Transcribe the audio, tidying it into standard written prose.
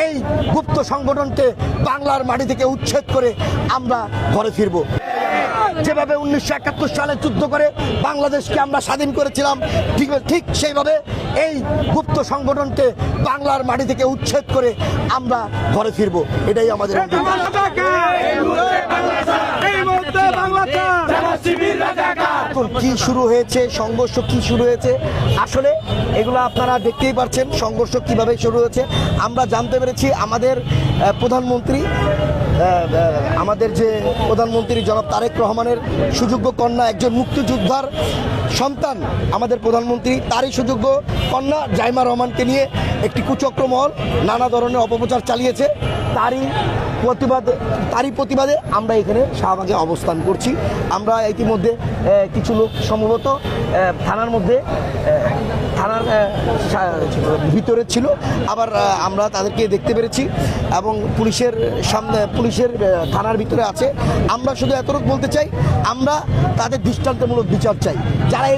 এই গুপ্ত সংগঠনকে বাংলার মাটি থেকে উচ্ছেদ করে আমরা ঘরে ফিরব। যেভাবে 1971 সালে যুদ্ধ করে বাংলাদেশকে আমরা স্বাধীন করেছিলাম, ঠিক সেইভাবে এই গুপ্ত সংগঠনকে বাংলার মাটি থেকে উচ্ছেদ করে আমরা ঘরে ফিরব। এটাই আমাদের কি শুরু হয়েছে, সংঘর্ষ কি শুরু হয়েছে, আসলে এগুলো আপনারা দেখতেই পাচ্ছেন সংঘর্ষ কিভাবে শুরু হয়েছে। আমরা জানতে পেরেছি আমাদের প্রধানমন্ত্রী জনাব তারেক রহমানের সুযোগ্য কন্যা, একজন মুক্তিযোদ্ধার সন্তান আমাদের প্রধানমন্ত্রী, তারই সুযোগ্য কন্যা জাইমা রহমানকে নিয়ে একটি কুচক্র মহল নানা ধরনের অপপ্রচার চালিয়েছে। তারই প্রতিবাদে আমরা এখানে শাহবাগে অবস্থান করছি। আমরা ইতিমধ্যে কিছু লোক সম্ভবত থানার ভিতরে ছিল, আবার আমরা তাদেরকে দেখতে পেরেছি এবং পুলিশের থানার ভিতরে আছে। আমরা শুধু এতটুকু বলতে চাই, আমরা তাদের দৃষ্টান্তমূলক বিচার চাই। যারা